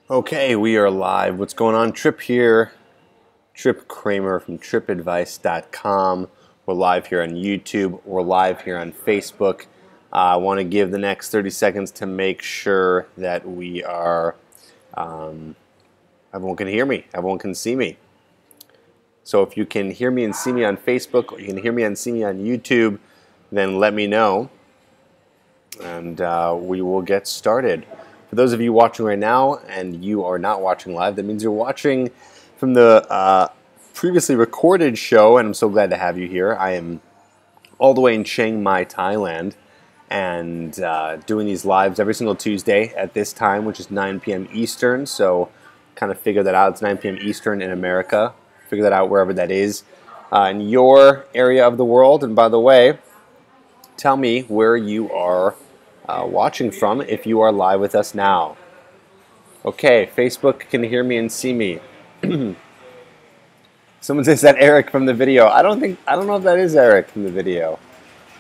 Okay, we are live. What's going on? Tripp here. Tripp Kramer from trippadvice.com. We're live here on YouTube. We're live here on Facebook. I want to give the next 30 seconds to make sure that we are, everyone can hear me. Everyone can see me. So if you can hear me and see me on Facebook, or you can hear me and see me on YouTube, then let me know, and we will get started. For those of you watching right now and you are not watching live, that means you're watching from the previously recorded show, and I'm so glad to have you here. I am all the way in Chiang Mai, Thailand, and doing these lives every single Tuesday at this time, which is 9 p.m. Eastern, so kind of figure that out. It's 9 p.m. Eastern in America. Figure that out wherever that is in your area of the world. And by the way, tell me where you are watching from if you are live with us now. Okay, Facebook can hear me and see me. Someone says that Eric from the video. I don't know if that is Eric from the video.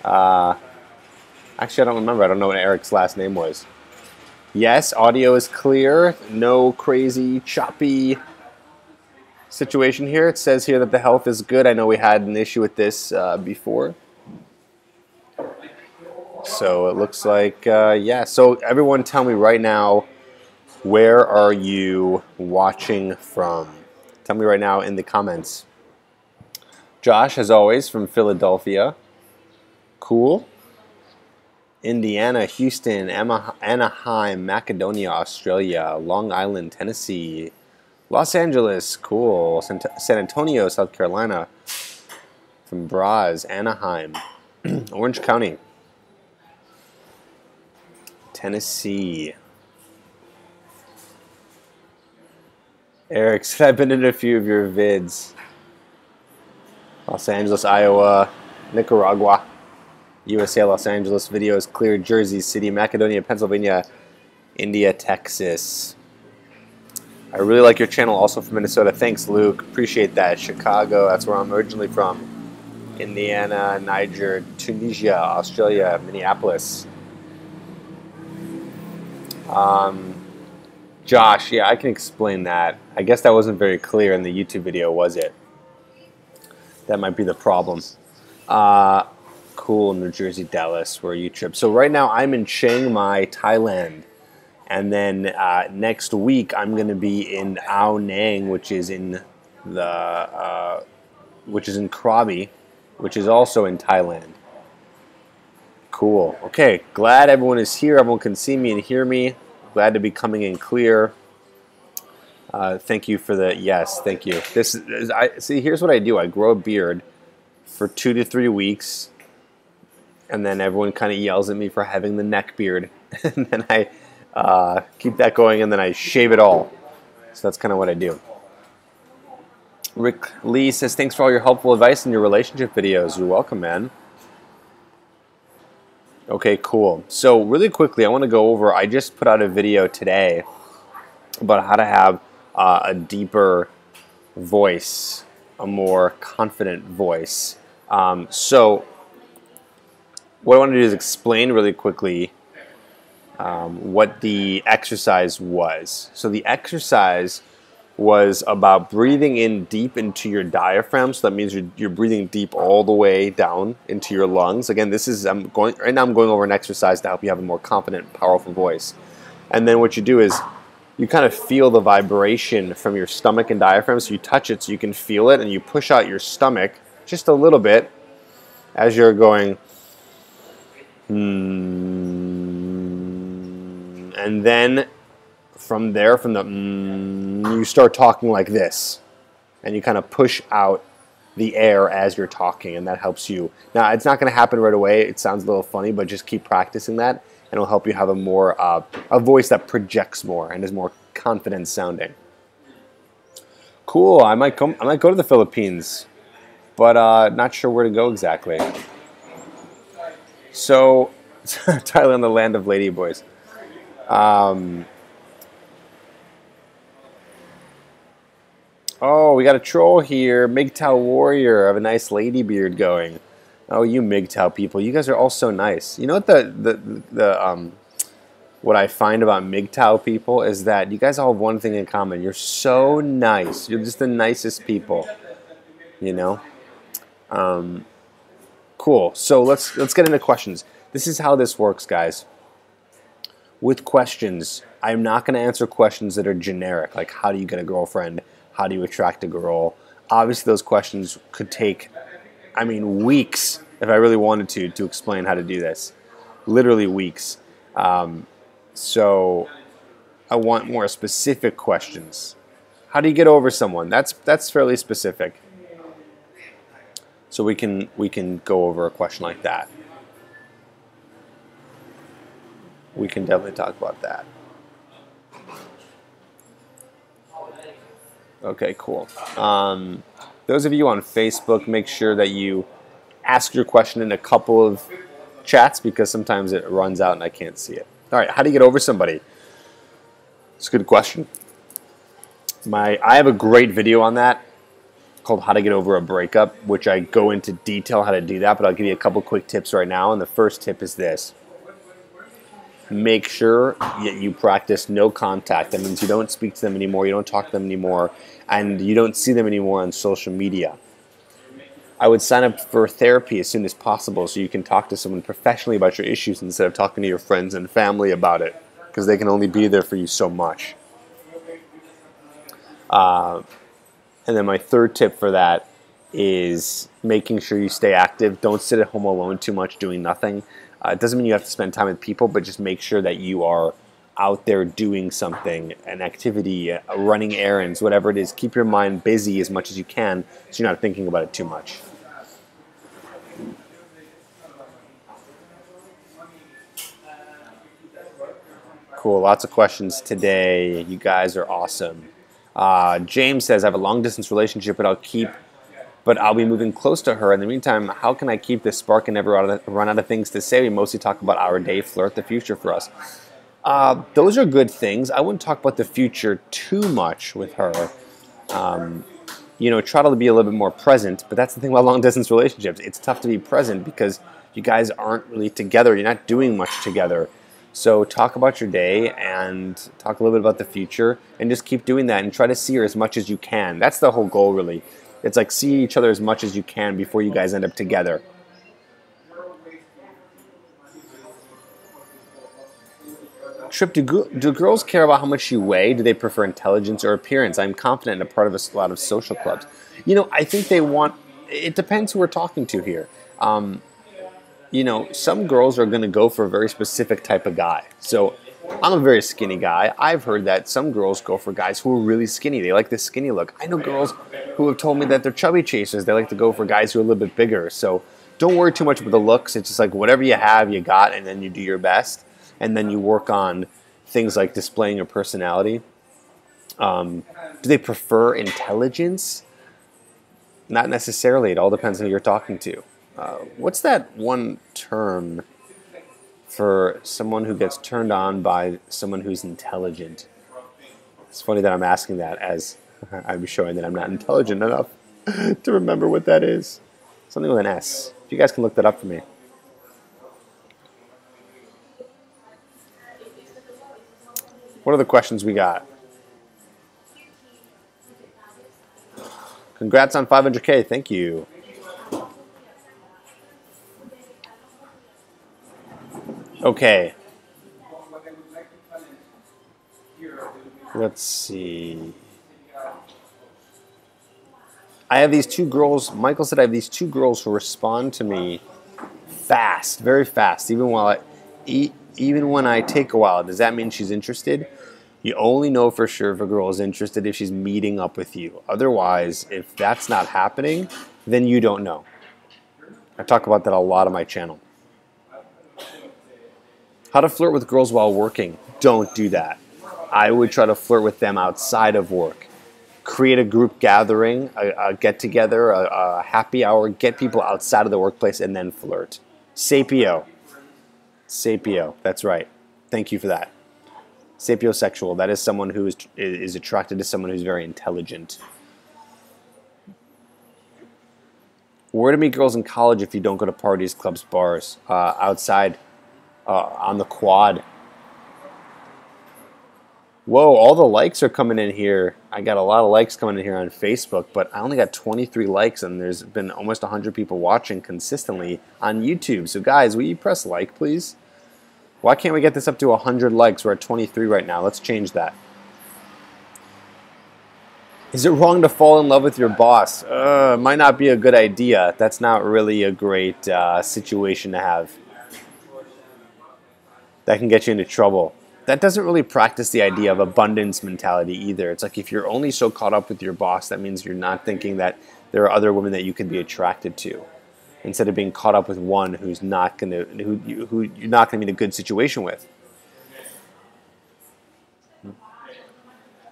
Actually, I don't remember. I don't know what Eric's last name was. Yes, audio is clear. No crazy choppy situation here. It says here that the health is good. I know we had an issue with this before. So it looks like, yeah. So everyone tell me right now, where are you watching from? Tell me right now in the comments. Josh, as always, from Philadelphia. Cool. Indiana, Houston, Anaheim, Macedonia, Australia, Long Island, Tennessee, Los Angeles, cool. San Antonio, South Carolina. From Braz, Anaheim, Orange County. Tennessee. Eric said, I've been in a few of your vids. Los Angeles, Iowa, Nicaragua, USA, Los Angeles, video is clear, Jersey City, Macedonia, Pennsylvania, India, Texas. I really like your channel, also from Minnesota. Thanks, Luke. Appreciate that. Chicago, that's where I'm originally from. Indiana, Niger, Tunisia, Australia, Minneapolis. Josh, yeah, I can explain that. I guess that wasn't very clear in the YouTube video, was it? That might be the problem. Cool, New Jersey, Dallas, where you trip. So right now I'm in Chiang Mai, Thailand. And then next week I'm going to be in Ao Nang, which is in Krabi, which is also in Thailand. Cool. Okay, glad everyone is here. Everyone can see me and hear me. Glad to be coming in clear. Thank you for the yes. Thank you. This is, see. Here's what I do. I grow a beard for 2 to 3 weeks, and then everyone kind of yells at me for having the neck beard, and then I keep that going, and then I shave it all. So that's kind of what I do. Rick Lee says, thanks for all your helpful advice in your relationship videos. You're welcome, man. Okay, cool. So really quickly, I want to go over, I just put out a video today about how to have a deeper voice, a more confident voice. So what I want to do is explain really quickly what the exercise was. So the exercise was about breathing in deep into your diaphragm. So that means you're breathing deep all the way down into your lungs. Again, this is right now I'm going over an exercise to help you have a more confident, powerful voice. And then what you do is you kind of feel the vibration from your stomach and diaphragm. So you touch it so you can feel it, and you push out your stomach just a little bit as you're going. And then from there, from the you start talking like this, and you kind of push out the air as you're talking, and that helps you. Now, it's not going to happen right away. It sounds a little funny, but just keep practicing that, and it'll help you have a more a voice that projects more and is more confident sounding. Cool. I might go to the Philippines, but not sure where to go exactly. So, Thailand, the land of ladyboys. Oh, we got a troll here. MGTOW Warrior. I have a nice lady beard going. Oh, you MGTOW people. You guys are all so nice. You know what what I find about MGTOW people is that you guys all have one thing in common. You're so nice. You're just the nicest people, you know? Cool. So let's get into questions. This is how this works, guys. With questions, I'm not going to answer questions that are generic, like how do you get a girlfriend? How do you attract a girl? Obviously, those questions could take, I mean, weeks if I really wanted to explain how to do this. Literally weeks. So I want more specific questions. How do you get over someone? That's fairly specific. So we can go over a question like that. We can definitely talk about that. Okay, cool. Those of you on Facebook, make sure that you ask your question in a couple of chats because sometimes it runs out and I can't see it. All right, how do you get over somebody? It's a good question. I have a great video on that called How to Get Over a Breakup, which I go into detail how to do that, but I'll give you a couple quick tips right now. And the first tip is this. Make sure that you practice no contact. That means you don't speak to them anymore, you don't talk to them anymore, and you don't see them anymore on social media. I would sign up for therapy as soon as possible so you can talk to someone professionally about your issues instead of talking to your friends and family about it, because they can only be there for you so much. And then my third tip for that is making sure you stay active. Don't sit at home alone too much doing nothing. It doesn't mean you have to spend time with people, but just make sure that you are out there doing something, an activity, running errands, whatever it is. Keep your mind busy as much as you can so you're not thinking about it too much. Cool, lots of questions today. You guys are awesome. James says, I have a long-distance relationship, but I'll be moving close to her. In the meantime, how can I keep this spark and never run out of things to say? We mostly talk about our day, flirt, the future for us. Those are good things. I wouldn't talk about the future too much with her. Try to be a little bit more present, but that's the thing about long-distance relationships. It's tough to be present because you guys aren't really together. You're not doing much together. So talk about your day and talk a little bit about the future and just keep doing that and try to see her as much as you can. That's the whole goal, really. It's like see each other as much as you can before you guys end up together. Trip, do girls care about how much you weigh? Do they prefer intelligence or appearance? I'm confident and a part of a lot of social clubs. I think they want, it depends who we're talking to here. Some girls are going to go for a very specific type of guy. So I'm a very skinny guy. I've heard that some girls go for guys who are really skinny. They like the skinny look. I know girls who have told me that they're chubby chasers. They like to go for guys who are a little bit bigger. So don't worry too much about the looks. It's just like whatever you have, you got, and then you do your best. And then you work on things like displaying your personality. Do they prefer intelligence? Not necessarily. It all depends on who you're talking to. What's that one term for someone who gets turned on by someone who's intelligent? It's funny that I'm asking that as I'm showing that I'm not intelligent enough to remember what that is. Something with an S. If you guys can look that up for me. What are the questions we got? Congrats on 500K. Thank you. Okay. Let's see. I have these two girls. Michael said I have these two girls who respond to me fast, very fast, even when I take a while. Does that mean she's interested? You only know for sure if a girl is interested if she's meeting up with you. Otherwise, if that's not happening, then you don't know. I talk about that a lot on my channel. How to flirt with girls while working. Don't do that. I would try to flirt with them outside of work. Create a group gathering, a get-together, a happy hour. Get people outside of the workplace and then flirt. Sapio. Sapio. That's right. Thank you for that. Sapiosexual. That is someone who is attracted to someone who's very intelligent. Where to meet girls in college if you don't go to parties, clubs, bars? Outside. On the quad. Whoa, all the likes are coming in here. I got a lot of likes coming in here on Facebook, but I only got 23 likes, and there's been almost 100 people watching consistently on YouTube. So guys, will you press like, please? Why can't we get this up to 100 likes? We're at 23 right now. Let's change that. Is it wrong to fall in love with your boss? Might not be a good idea. That's not really a great situation to have. That can get you into trouble. That doesn't really practice the idea of abundance mentality either. It's like if you're only so caught up with your boss, that means you're not thinking that there are other women that you can be attracted to, instead of being caught up with one who's not gonna, who you're not gonna be in a good situation with.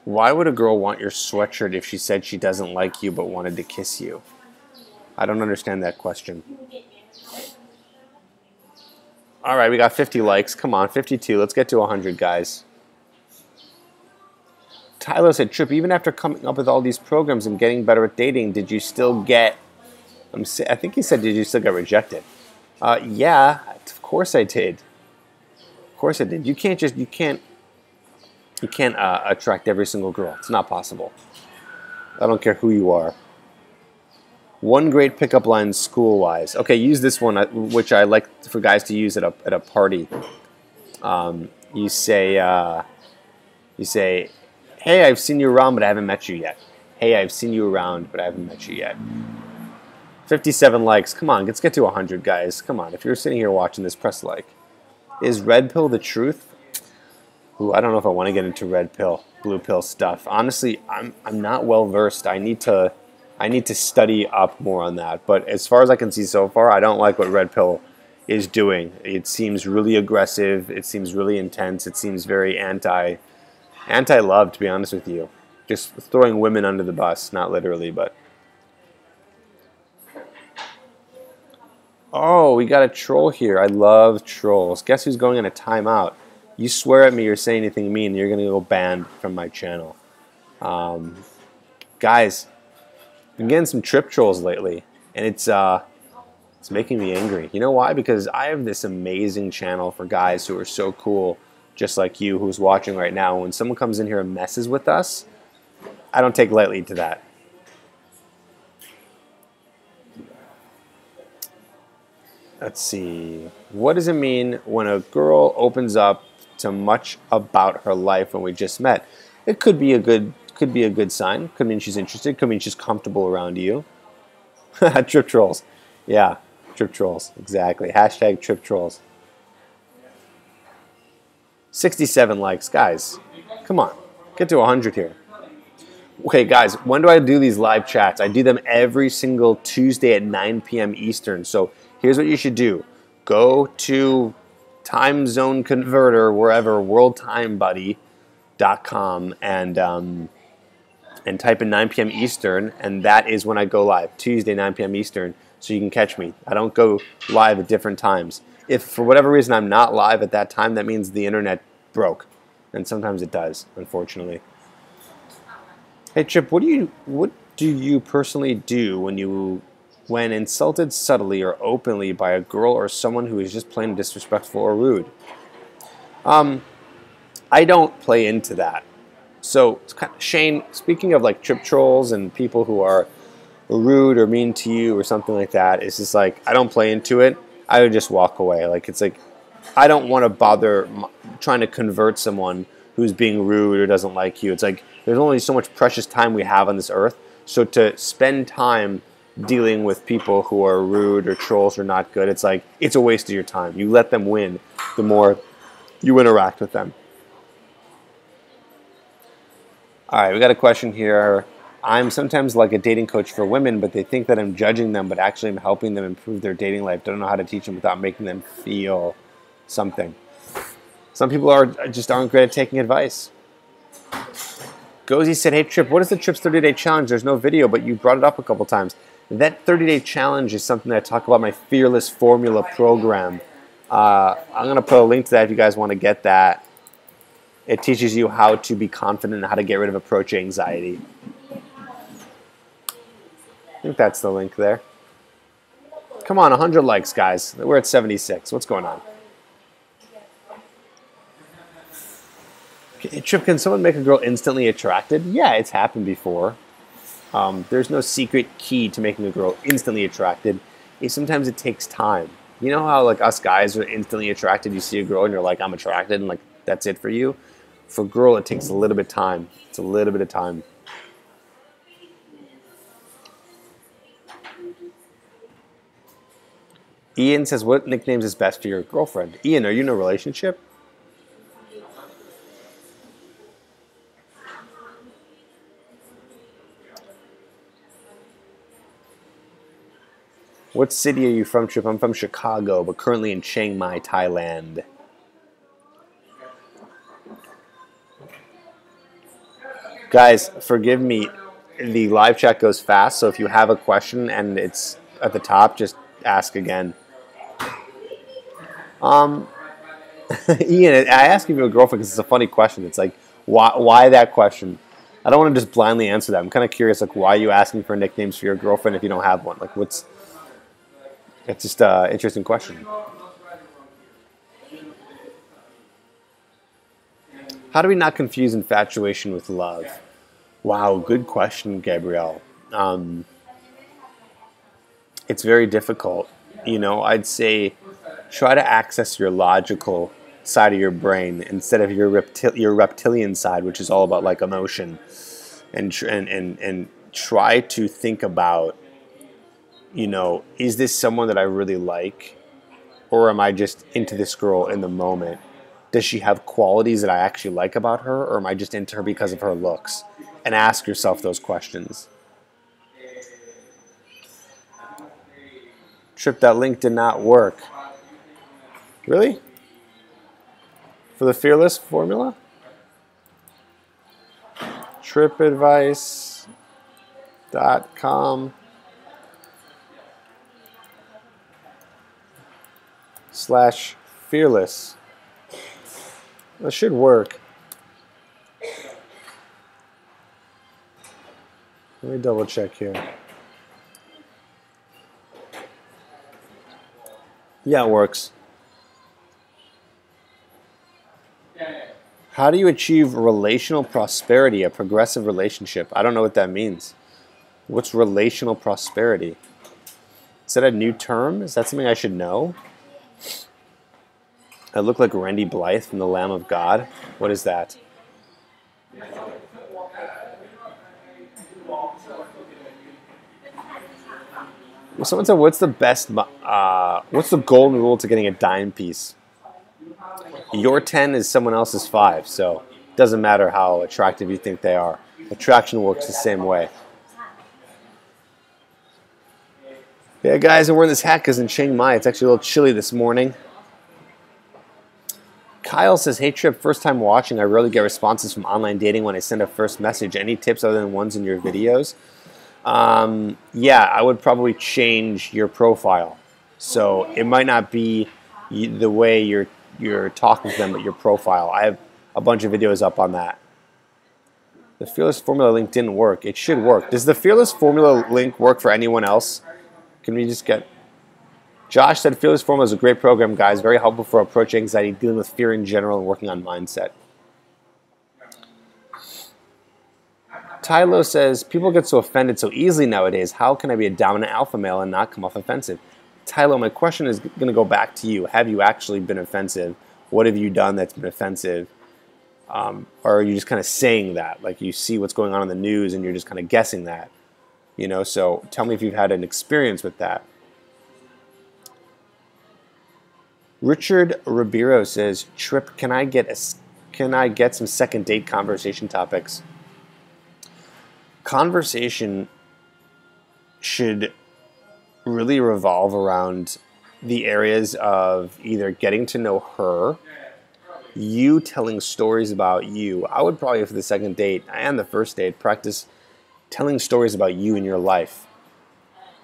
Why would a girl want your sweatshirt if she said she doesn't like you but wanted to kiss you? I don't understand that question. All right, we got 50 likes. Come on, 52. Let's get to 100, guys. Tyler said, Trip, even after coming up with all these programs and getting better at dating, did you still get... I think he said, did you still get rejected? Yeah, of course I did. Of course I did. You can't attract every single girl. It's not possible. I don't care who you are. One great pickup line school-wise. Okay, use this one, which I like for guys to use at a party. You say, hey, I've seen you around, but I haven't met you yet. Hey, I've seen you around, but I haven't met you yet. 57 likes. Come on, let's get to 100, guys. Come on, if you're sitting here watching this, press like. Is red pill the truth? Ooh, I don't know if I want to get into red pill, blue pill stuff. Honestly, I'm not well versed. I need to study up more on that. But as far as I can see so far, I don't like what red pill is doing. It seems really aggressive. It seems really intense. It seems very anti-love, to be honest with you. Just throwing women under the bus, not literally, but. Oh, we got a troll here. I love trolls. Guess who's going on a timeout? You swear at me or say anything mean, you're going to go banned from my channel. Guys, I'm getting some trip trolls lately, and it's making me angry. You know why? Because I have this amazing channel for guys who are so cool, just like you, who's watching right now. When someone comes in here and messes with us, I don't take lightly to that. Let's see. What does it mean when a girl opens up to much about her life when we just met? It could be a good sign. Could mean she's interested. Could mean she's comfortable around you. Trip trolls. Yeah, trip trolls. Exactly. Hashtag trip trolls. 67 likes. Guys, come on. Get to 100 here. Okay, guys, when do I do these live chats? I do them every single Tuesday at 9 p.m. Eastern. So here's what you should do. Go to time zone converter, wherever, worldtimebuddy.com, and type in 9 p.m. Eastern, and that is when I go live, Tuesday, 9 p.m. Eastern, so you can catch me. I don't go live at different times. If for whatever reason I'm not live at that time, that means the internet broke, and sometimes it does, unfortunately. Hey, Chip, what do you personally do when insulted subtly or openly by a girl or someone who is just plain disrespectful or rude? I don't play into that. So, Shane, speaking of like trip trolls and people who are rude or mean to you or something like that, it's just like, I don't play into it. I would just walk away. Like, it's like, I don't want to bother trying to convert someone who's being rude or doesn't like you. It's like, there's only so much precious time we have on this earth. So to spend time dealing with people who are rude or trolls or not good, it's like, it's a waste of your time. You let them win the more you interact with them. All right, we got a question here. I'm sometimes like a dating coach for women, but they think that I'm judging them, but actually I'm helping them improve their dating life. Don't know how to teach them without making them feel something. Some people just aren't great at taking advice. Gozy said, hey, Trip, what is the Trip's 30-day challenge? There's no video, but you brought it up a couple times. That 30-day challenge is something that I talk about in my Fearless Formula program. I'm going to put a link to that if you guys want to get that. It teaches you how to be confident and how to get rid of approach anxiety. I think that's the link there. Come on, 100 likes, guys. We're at 76. What's going on? Trip, can someone make a girl instantly attracted? Yeah, it's happened before. There's no secret key to making a girl instantly attracted. Sometimes it takes time. You know how like us guys are instantly attracted? You see a girl and you're like, I'm attracted, and like that's it for you. For a girl, it takes a little bit of time. It's a little bit of time. Ian says, what nicknames is best for your girlfriend? Ian, are you in a relationship? What city are you from, Trip? I'm from Chicago, but currently in Chiang Mai, Thailand. Guys, forgive me. The live chat goes fast, so if you have a question and it's at the top, just ask again. Ian, I ask if you have a girlfriend because it's a funny question. It's like, why that question? I don't want to just blindly answer that. I'm kind of curious, like, why are you asking for nicknames for your girlfriend if you don't have one? Like, what's... It's just an interesting question. How do we not confuse infatuation with love? Wow, good question, Gabrielle. It's very difficult. You know, I'd say try to access your logical side of your brain instead of your reptilian side, which is all about like emotion, and try to think about, you know, is this someone that I really like, or am I just into this girl in the moment? Does she have qualities that I actually like about her, or am I just into her because of her looks? And ask yourself those questions. Trip, that link did not work. Really? For the Fearless formula? TripAdvice.com/fearless. That should work. Let me double check here. Yeah, it works. How do you achieve relational prosperity, a progressive relationship? I don't know what that means. What's relational prosperity? Is that a new term? Is that something I should know? I look like Randy Blythe from The Lamb of God. What is that? Someone said, what's the golden rule to getting a dime piece? Your 10 is someone else's 5, so it doesn't matter how attractive you think they are. Attraction works the same way. Yeah, guys, I'm wearing this hat because in Chiang Mai it's actually a little chilly this morning. Kyle says, hey Trip, first time watching. I rarely get responses from online dating when I send a first message. Any tips other than ones in your videos? Yeah, I would probably change your profile. So it might not be the way you're talking to them, but your profile. I have a bunch of videos up on that. The Fearless Formula link didn't work. It should work. Does the Fearless Formula link work for anyone else? Can we just get... Josh said, Fearless Formula is a great program, guys. Very helpful for approach anxiety, dealing with fear in general, and working on mindset. Tylo says, people get so offended so easily nowadays. How can I be a dominant alpha male and not come off offensive? Tylo, my question is going to go back to you. Have you actually been offensive? What have you done that's been offensive? Or are you just kind of saying that? Like you see what's going on in the news and you're just kind of guessing that? You know, so tell me if you've had an experience with that. Richard Ribeiro says, Trip, can I get some second date conversation topics? Conversation should really revolve around the areas of either getting to know her, you telling stories about you. I would probably, for the second date and the first date, practice telling stories about you and your life.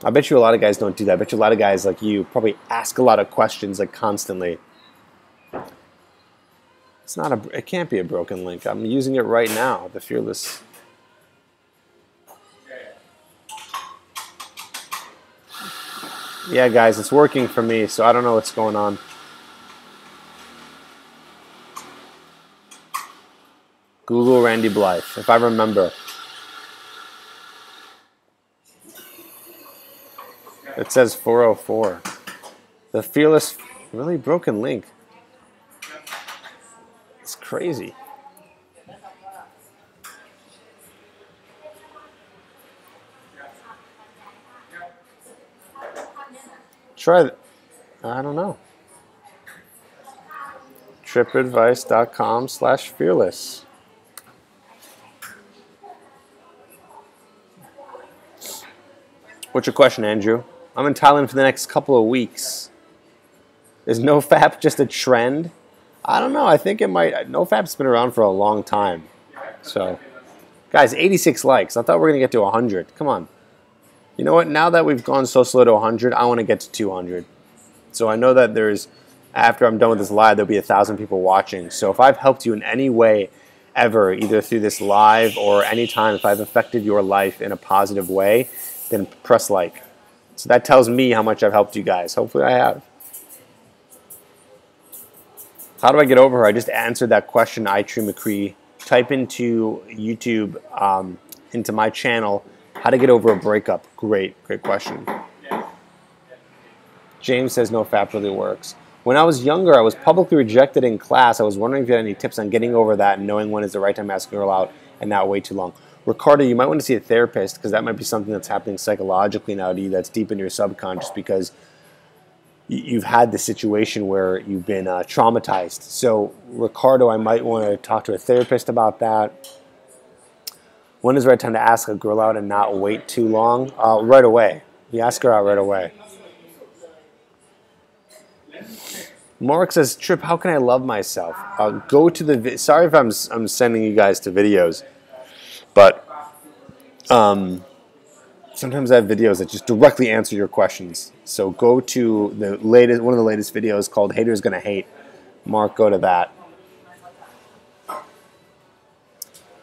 I bet you a lot of guys don't do that. I bet you a lot of guys like you probably ask a lot of questions like constantly. It can't be a broken link. I'm using it right now, the Fearless. Yeah, guys, it's working for me, so I don't know what's going on. Google Randy Blythe, if I remember. It says 404. The Fearless, really broken link. It's crazy. Try it. I don't know. TripAdvice.com/fearless. What's your question, Andrew? I'm in Thailand for the next couple of weeks. Is NoFap just a trend? I don't know. I think it might. NoFap's been around for a long time. So, guys, 86 likes. I thought we were going to get to 100. Come on. You know what? Now that we've gone so slow to 100, I want to get to 200. So I know that there's, after I'm done with this live, there'll be 1,000 people watching. So if I've helped you in any way ever, either through this live or anytime, if I've affected your life in a positive way, then press like. So that tells me how much I've helped you guys. Hopefully I have. How do I get over her? I just answered that question, iTree McCree. Type into YouTube, into my channel, how to get over a breakup. Great question. James says NoFap really works. When I was younger, I was publicly rejected in class. I was wondering if you had any tips on getting over that and knowing when is the right time to ask a girl out and not wait too long. Ricardo, you might want to see a therapist because that might be something that's happening psychologically now to you that's deep in your subconscious because you've had this situation where you've been traumatized. So, Ricardo, I might want to talk to a therapist about that. When is the right time to ask a girl out and not wait too long? Right away. You ask her out right away. Mark says, Trip, how can I love myself? Go to the... Sorry if I'm sending you guys to videos, but sometimes I have videos that just directly answer your questions. So go to the latest, one of the latest videos called Haters Gonna Hate. Mark, go to that.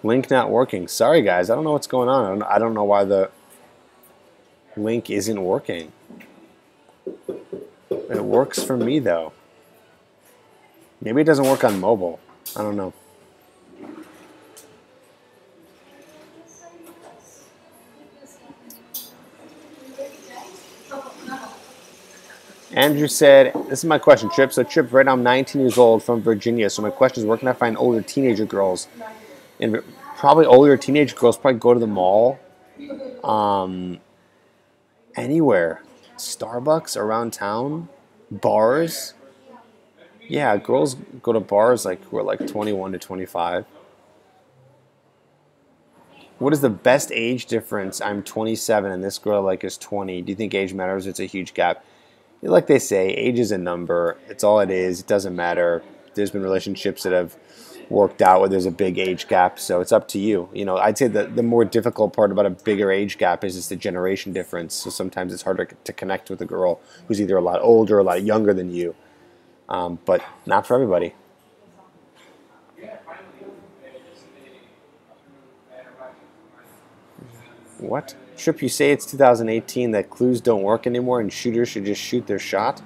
Link not working. Sorry, guys. I don't know what's going on. I don't know why the link isn't working. It works for me, though. Maybe it doesn't work on mobile. I don't know. Andrew said, this is my question, Trip. So, Trip, right now I'm 19 years old from Virginia. So, my question is, where can I find older teenager girls? And probably older teenage girls probably go to the mall. Anywhere. Starbucks around town. Bars. Yeah, girls go to bars like who are like 21 to 25. What is the best age difference? I'm 27 and this girl like is 20. Do you think age matters? It's a huge gap. Like they say, age is a number. It's all it is. It doesn't matter. There's been relationships that have worked out where there's a big age gap, so it's up to you. You know, I'd say that the more difficult part about a bigger age gap is just the generation difference. So sometimes it's harder to connect with a girl who's either a lot older or a lot younger than you. But not for everybody. What? Trip, you say it's 2018 that clues don't work anymore and shooters should just shoot their shot?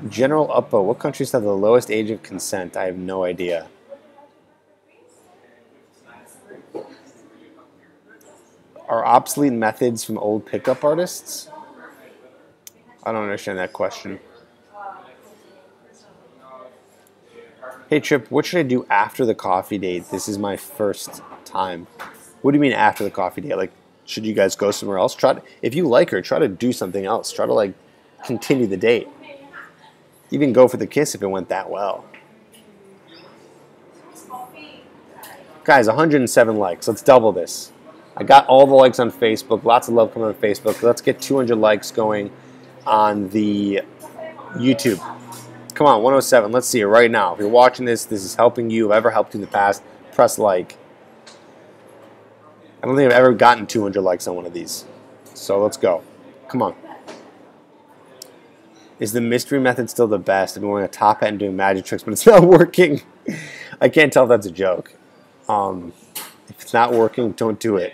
General Uppo, what countries have the lowest age of consent? I have no idea. Are obsolete methods from old pickup artists? I don't understand that question. Hey Trip, what should I do after the coffee date? This is my first time. What do you mean after the coffee date? Like, should you guys go somewhere else? If you like her, try to do something else. Try to like continue the date. Even go for the kiss if it went that well. Guys, 107 likes. Let's double this. I got all the likes on Facebook. Lots of love coming on Facebook. Let's get 200 likes going on the YouTube. Come on, 107. Let's see it right now. If you're watching this, this is helping you. If I've ever helped you in the past, press like. I don't think I've ever gotten 200 likes on one of these. So let's go. Come on. Is the mystery method still the best? I've been wearing a top hat and doing magic tricks, but it's not working. I can't tell if that's a joke. If it's not working, don't do it.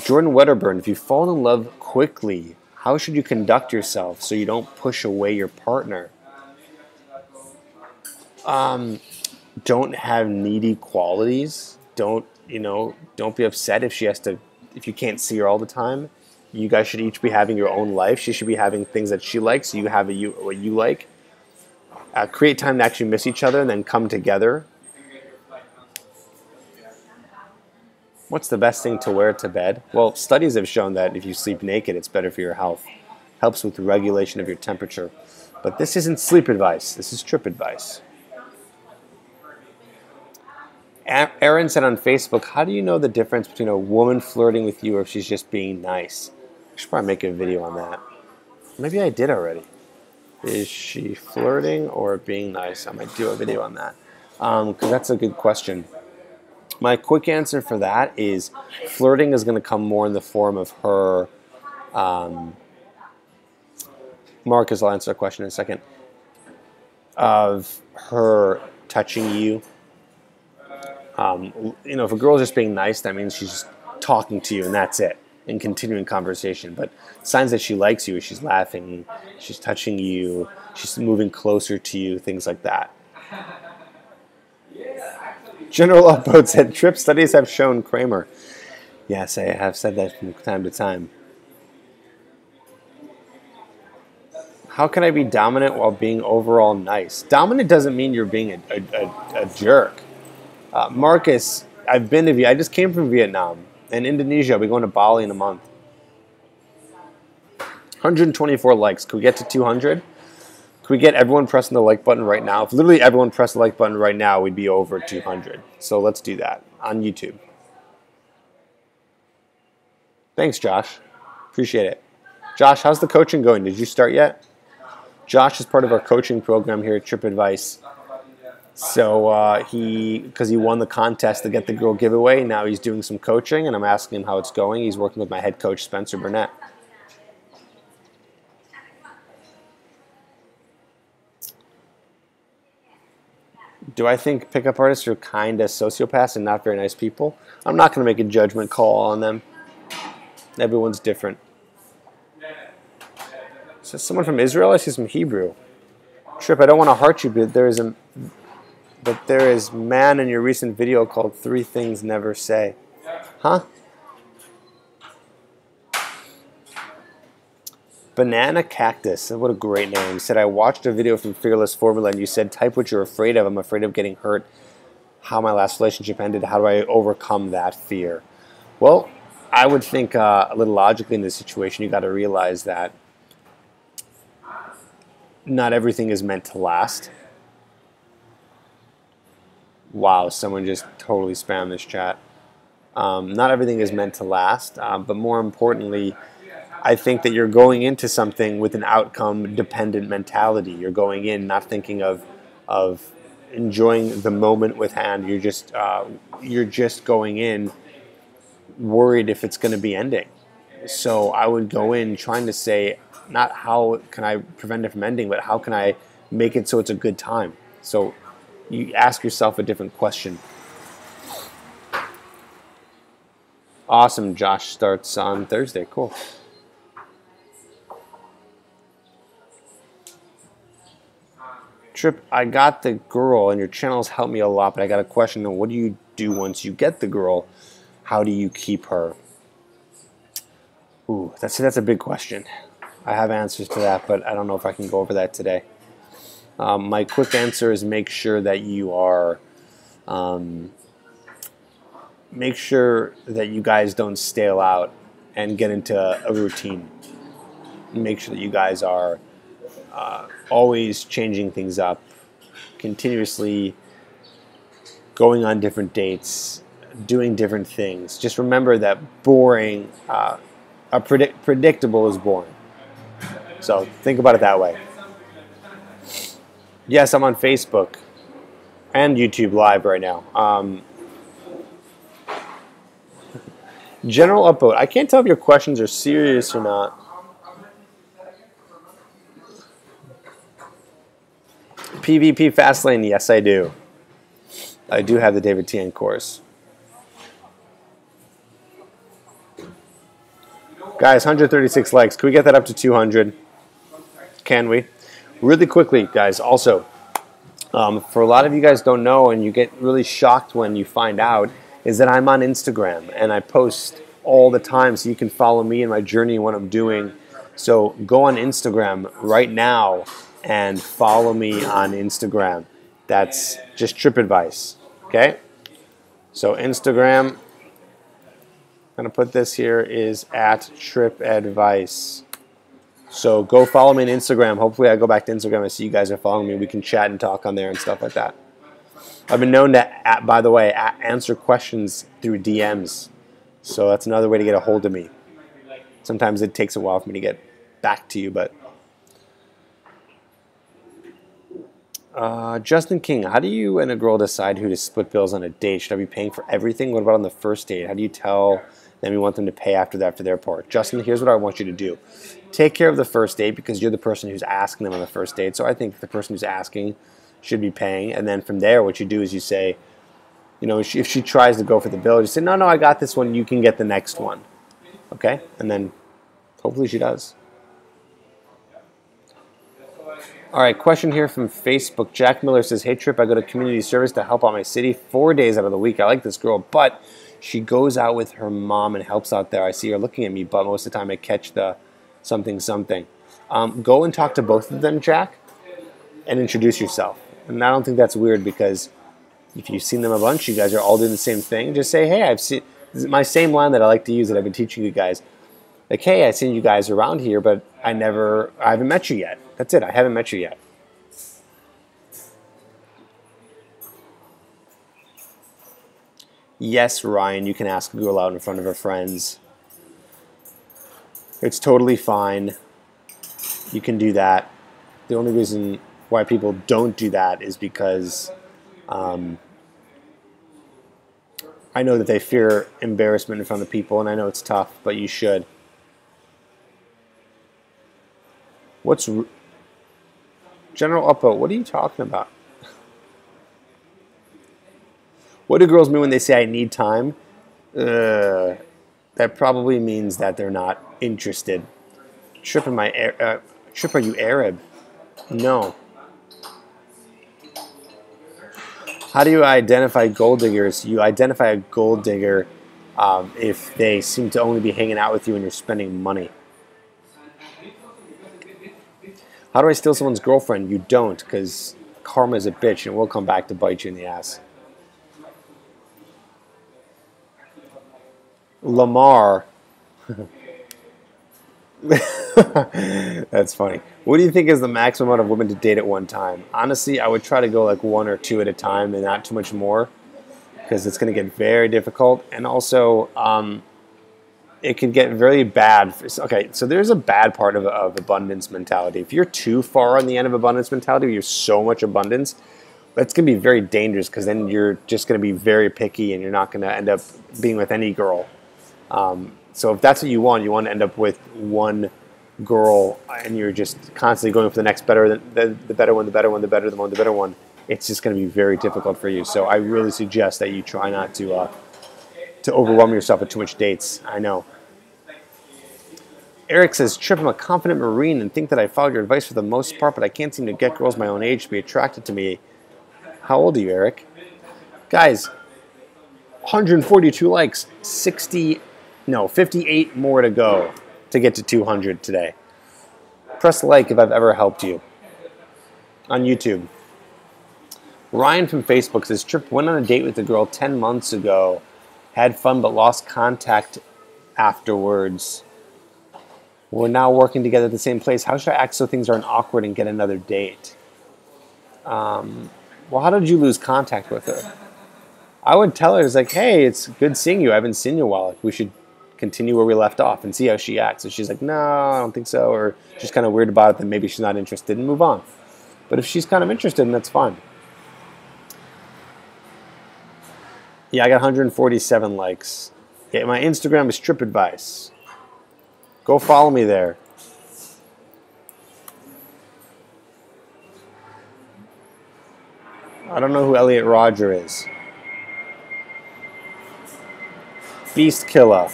Jordan Wedderburn, if you fall in love quickly, how should you conduct yourself so you don't push away your partner? Don't have needy qualities. Don't be upset if if you can't see her all the time. You guys should each be having your own life. She should be having things that she likes. You have what you like. Create time to actually miss each other and then come together. What's the best thing to wear to bed? Well, studies have shown that if you sleep naked, it's better for your health. Helps with the regulation of your temperature. But this isn't sleep advice. This is trip advice. Aaron said on Facebook, how do you know the difference between a woman flirting with you or if she's just being nice? I should probably make a video on that. Maybe I did already. Is she flirting or being nice? I might do a video on that because that's a good question. My quick answer for that is flirting is going to come more in the form of her. Marcus, I'll answer that question in a second. Of her touching you. If a girl's just being nice, that means she's just talking to you and that's it, and continuing conversation. But signs that she likes you is she's laughing, she's touching you, she's moving closer to you, things like that. General Upvote said, Tripp studies have shown Kramer. Yes, I have said that from time to time. How can I be dominant while being overall nice? Dominant doesn't mean you're being a jerk. Marcus, I just came from Vietnam and Indonesia. I'll be going to Bali in a month. 124 likes. Can we get to 200? Can we get everyone pressing the like button right now? If literally everyone pressed the like button right now, we'd be over 200. So let's do that on YouTube. Thanks, Josh. Appreciate it. Josh, how's the coaching going? Did you start yet? Josh is part of our coaching program here at Trip Advice. So because he won the contest to get the girl giveaway, now he's doing some coaching, and I'm asking him how it's going. He's working with my head coach, Spencer Burnett. Do I think pickup artists are kind of sociopaths and not very nice people? I'm not going to make a judgment call on them. Everyone's different. So someone from Israel? I see some Hebrew. Tripp, I don't want to hurt you, but there is man in your recent video called 3 Things Never Say. Huh? Banana Cactus. What a great name. He said, I watched a video from Fearless Formula and you said, type what you're afraid of. I'm afraid of getting hurt. How my last relationship ended. How do I overcome that fear? Well, I would think a little logically in this situation, you got to realize that not everything is meant to last. Wow, someone just totally spammed this chat. Not everything is meant to last, but more importantly, I think that you're going into something with an outcome-dependent mentality. You're going in not thinking of enjoying the moment with hand. You're just going in worried if it's going to be ending. So I would go in trying to say, not how can I prevent it from ending, but how can I make it so it's a good time. So you ask yourself a different question. Awesome. Josh starts on Thursday. Cool. Tripp, I got the girl, and your channels helped me a lot, but I got a question. What do you do once you get the girl? How do you keep her? Ooh, that's a big question. I have answers to that, but I don't know if I can go over that today. My quick answer is make sure that you are, make sure that you guys don't stale out and get into a routine. Make sure that you guys are always changing things up, continuously going on different dates, doing different things. Just remember that boring, predictable is boring. So think about it that way. Yes, I'm on Facebook and YouTube Live right now. General upvote. I can't tell if your questions are serious or not. PvP Fastlane, yes I do. I do have the David Tien course. Guys, 136 likes. Can we get that up to 200? Can we? Really quickly, guys, also, For a lot of you guys don't know, and you get really shocked when you find out, is that I'm on Instagram and I post all the time, so you can follow me and my journey and what I'm doing. So go on Instagram right now and follow me on Instagram. That's just Trip Advice. Okay? So Instagram, I'm gonna put this here, is at Trip Advice. So go follow me on Instagram. Hopefully I go back to Instagram and see you guys are following me. We can chat and talk on there and stuff like that. I've been known to, by the way, answer questions through DMs. So that's another way to get a hold of me. Sometimes it takes a while for me to get back to you, but Justin King, how do you and a girl decide who to split bills on a date? Should I be paying for everything? What about on the first date? How do you tell them you want them to pay after that for their part? Justin, here's what I want you to do. Take care of the first date because you're the person who's asking them on the first date. So I think the person who's asking should be paying. And then from there, what you do is you say, you know, if she tries to go for the bill, you say, no, I got this one. You can get the next one. Okay? And then hopefully she does. All right, question here from Facebook. Jack Miller says, hey, Trip, I go to community service to help out my city 4 days out of the week. I like this girl, but she goes out with her mom and helps out there. I see her looking at me, but most of the time I catch the something. Go and talk to both of them, Jack, and introduce yourself. And I don't think that's weird because if you've seen them a bunch, you guys are all doing the same thing. Just say, hey, I've seen, this is my same line that I like to use that I've been teaching you guys. Like, hey, I've seen you guys around here, but I haven't met you yet. That's it, I haven't met you yet. Yes, Ryan, you can ask a girl out in front of her friends. It's totally fine. You can do that. The only reason why people don't do that is because I know that they fear embarrassment in front of people, and I know it's tough, but you should. What's General Uppo? What are you talking about? What do girls mean when they say I need time? That probably means that they're not interested. Trip, are you Arab? No. How do you identify gold diggers? You identify a gold digger if they seem to only be hanging out with you when you're spending money. How do I steal someone's girlfriend? You don't, because karma is a bitch and it will come back to bite you in the ass. Lamar. That's funny. What do you think is the maximum amount of women to date at one time? Honestly, I would try to go like 1 or 2 at a time and not too much more because it's going to get very difficult. And also, it could get very bad. Okay, so there's a bad part of abundance mentality. If you're too far on the end of abundance mentality, you have so much abundance, that's going to be very dangerous because then you're just going to be very picky and you're not going to end up being with any girl. So if that's what you want to end up with one girl and you're just constantly going for the next better, the better one, the better one, the better one, the better one, it's just going to be very difficult for you. So I really suggest that you try not to overwhelm yourself with too much dates. I know. Eric says, Trip, I'm a confident Marine and think that I followed your advice for the most part, but I can't seem to get girls my own age to be attracted to me. How old are you, Eric? Guys, 142 likes, 58 more to go to get to 200 today. Press like if I've ever helped you on YouTube. Ryan from Facebook says, Trip, went on a date with a girl 10 months ago, had fun but lost contact afterwards. We're now working together at the same place. How should I act so things aren't awkward and get another date? Well, how did you lose contact with her? I would tell her, it's like, hey, it's good seeing you. I haven't seen you in a while. We should continue where we left off and see how she acts. If she's like, no, I don't think so, or she's kind of weird about it, then maybe she's not interested and move on. But if she's kind of interested, then that's fine. Yeah, I got 147 likes. Yeah, my Instagram is Trip Advice. Go follow me there. I don't know who Elliot Roger is. Beast Killer.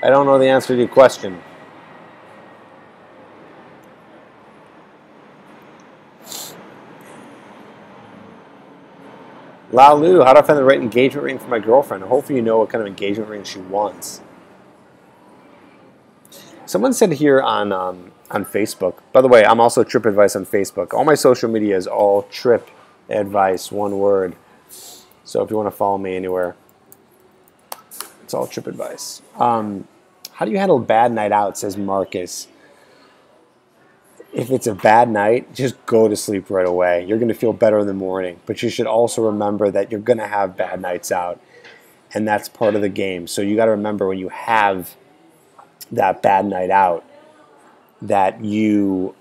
I don't know the answer to your question. Lalu, how do I find the right engagement ring for my girlfriend? Hopefully you know what kind of engagement ring she wants. Someone said here on Facebook. By the way, I'm also Trip Advice on Facebook. All my social media is all Trip Advice, one word. So if you want to follow me anywhere, it's all Trip Advice. How do you handle a bad night out, says Marcus. If it's a bad night, just go to sleep right away. You're going to feel better in the morning. But you should also remember that you're going to have bad nights out. And that's part of the game. So you got to remember when you have that bad night out, that you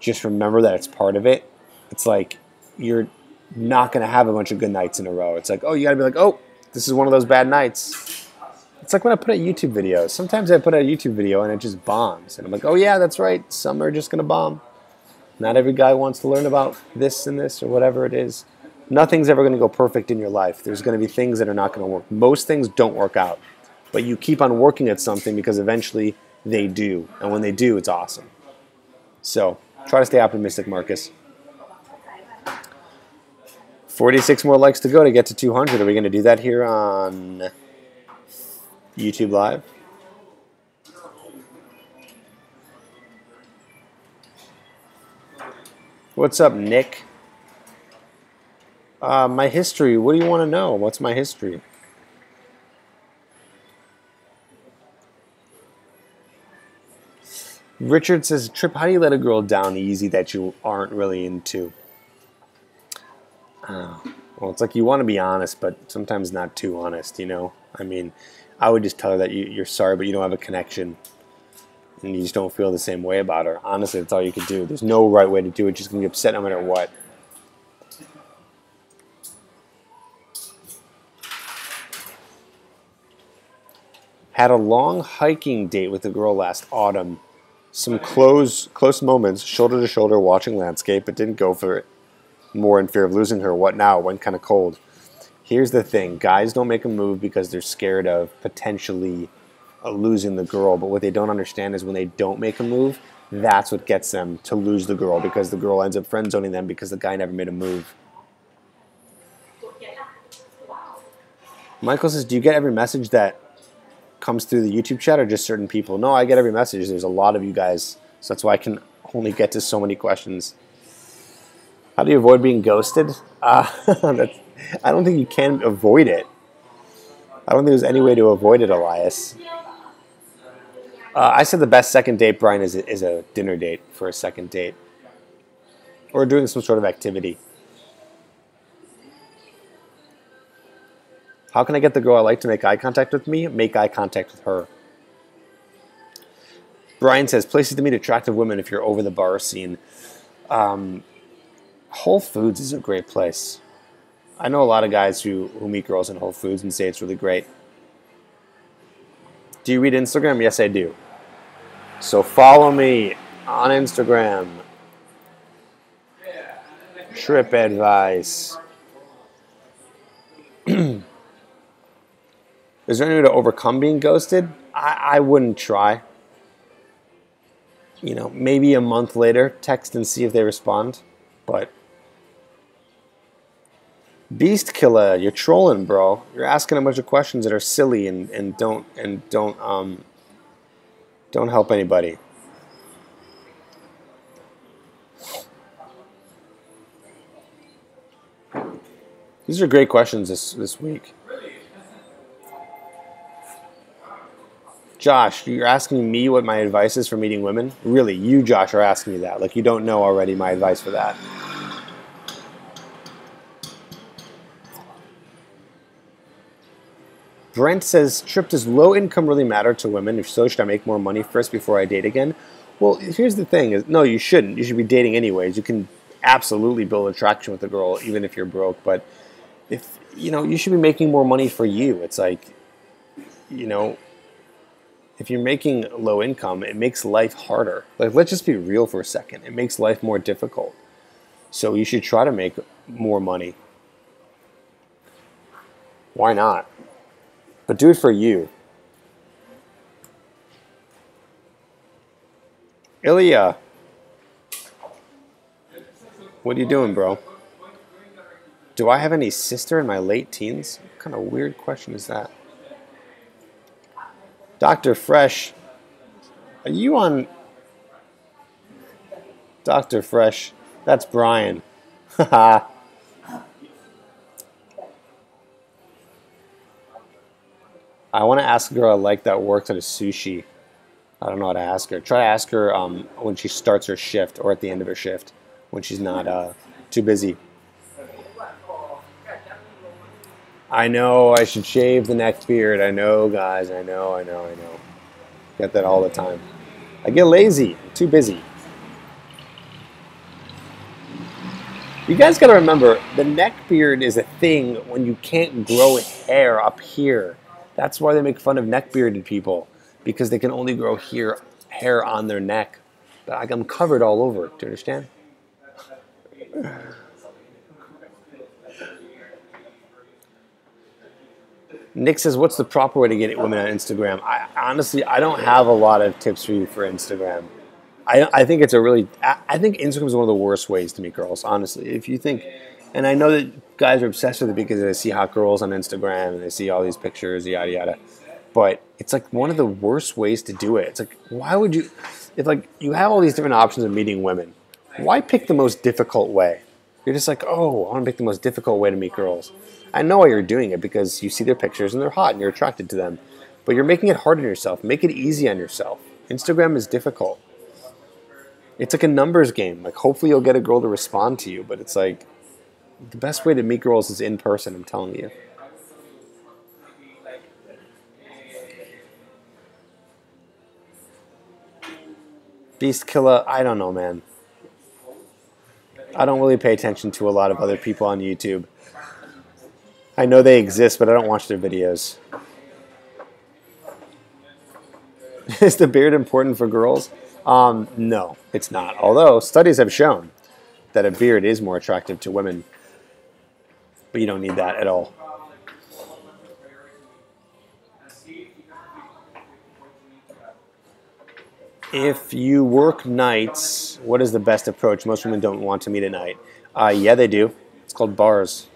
just remember that it's part of it. It's like you're not going to have a bunch of good nights in a row. It's like, oh, you got to be like, oh, this is one of those bad nights. It's like when I put out YouTube videos. Sometimes I put out a YouTube video and it just bombs. And I'm like, oh, yeah, that's right. Some are just going to bomb. Not every guy wants to learn about this and this or whatever it is. Nothing's ever going to go perfect in your life. There's going to be things that are not going to work. Most things don't work out. But you keep on working at something because eventually they do. And when they do, it's awesome. So try to stay optimistic, Marcus. 46 more likes to go to get to 200. Are we going to do that here on YouTube Live? What's up, Nick? My history. What do you want to know? What's my history? Richard says, Trip, how do you let a girl down easy that you aren't really into? Well, it's like you want to be honest, but sometimes not too honest, you know? I mean, I would just tell her that you're sorry, but you don't have a connection. And you just don't feel the same way about her. Honestly, that's all you can do. There's no right way to do it. She's going to get upset no matter what. Had a long hiking date with a girl last autumn. Some close moments, shoulder to shoulder, watching landscape, but didn't go for it. More in fear of losing her. What now? Went kind of cold. Here's the thing. Guys don't make a move because they're scared of potentially losing the girl. But what they don't understand is when they don't make a move, that's what gets them to lose the girl, because the girl ends up friend-zoning them because the guy never made a move. Michael says, do you get every message that comes through the YouTube chat or just certain people? No, I get every message. There's a lot of you guys. So that's why I can only get to so many questions. How do you avoid being ghosted? I don't think you can avoid it. I don't think there's any way to avoid it, Elias. I said the best second date, Brian, is a dinner date for a second date. Or doing some sort of activity. How can I get the girl I like to make eye contact with me? Make eye contact with her. Brian says, places to meet attractive women if you're over the bar scene. Whole Foods is a great place. I know a lot of guys who meet girls in Whole Foods and say it's really great. Do you read Instagram? Yes, I do. So follow me on Instagram. Trip Advice. Is there any way to overcome being ghosted? I wouldn't try. You know, maybe a month later, text and see if they respond. But Beast Killer, you're trolling, bro. You're asking a bunch of questions that are silly and don't help anybody. These are great questions this week. Josh, you're asking me what my advice is for meeting women? Really, you, Josh, are asking me that. Like you don't know already my advice for that. Brent says, Trip, does low income really matter to women? If so, should I make more money first before I date again? Well, here's the thing. Is no, you shouldn't. You should be dating anyways. You can absolutely build attraction with a girl even if you're broke. But if, you know, you should be making more money for you. It's like, you know, if you're making low income, it makes life harder. Like, let's just be real for a second. It makes life more difficult. So you should try to make more money. Why not? But do it for you. Ilya. What are you doing, bro? Do I have any sister in my late teens? What kind of weird question is that? Dr. Fresh, are you on Dr. Fresh? That's Brian. Haha. I want to ask a girl I like that works at a sushi. I don't know how to ask her. Try to ask her when she starts her shift or at the end of her shift when she's not too busy. I know I should shave the neck beard. I know, guys. I know. Get that all the time. I get lazy. I'm too busy. You guys got to remember, the neck beard is a thing when you can't grow hair up here. That's why they make fun of neck bearded people, because they can only grow hair on their neck. But I'm covered all over. Do you understand? Nick says, what's the proper way to get women on Instagram? Honestly, I don't have a lot of tips for you for Instagram. I think it's I think Instagram is one of the worst ways to meet girls, honestly. If you think, and I know that guys are obsessed with it because they see hot girls on Instagram and they see all these pictures, yada, yada. But it's like one of the worst ways to do it. It's like, why would you, if like you have all these different options of meeting women, why pick the most difficult way? You're just like, oh, I want to pick the most difficult way to meet girls. I know why you're doing it, because you see their pictures and they're hot and you're attracted to them. But you're making it hard on yourself. Make it easy on yourself. Instagram is difficult. It's like a numbers game. Like, hopefully you'll get a girl to respond to you, but it's like, the best way to meet girls is in person, I'm telling you. Beast Killer, I don't know, man. I don't really pay attention to a lot of other people on YouTube. I know they exist, but I don't watch their videos. Is the beard important for girls? No, it's not. Although studies have shown that a beard is more attractive to women. But you don't need that at all. If you work nights, what is the best approach? Most women don't want to meet at night. Yeah, they do. It's called bars.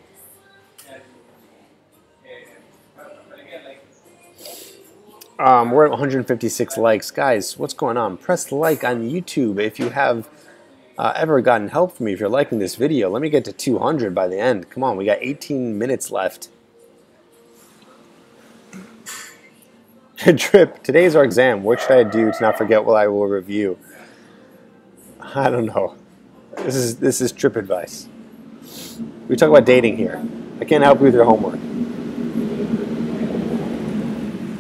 We're at 156 likes. Guys, what's going on? Press like on YouTube if you have ever gotten help from me. If you're liking this video, let me get to 200 by the end. Come on, we got 18 minutes left. Trip, today's our exam. What should I do to not forget what I will review? I don't know. This is trip advice. We talk about dating here. I can't help you with your homework.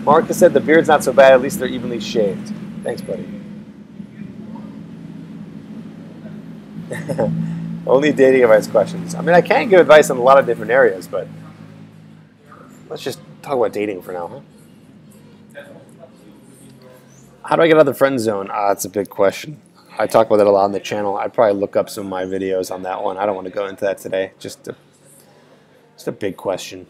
Marcus said the beard's not so bad, at least they're evenly shaved. Thanks, buddy. Only dating advice questions. I mean, I can give advice on a lot of different areas, but let's just talk about dating for now, huh? How do I get out of the friend zone? That's a big question. I talk about that a lot on the channel. I'd probably look up some of my videos on that one. I don't want to go into that today. Just a big question.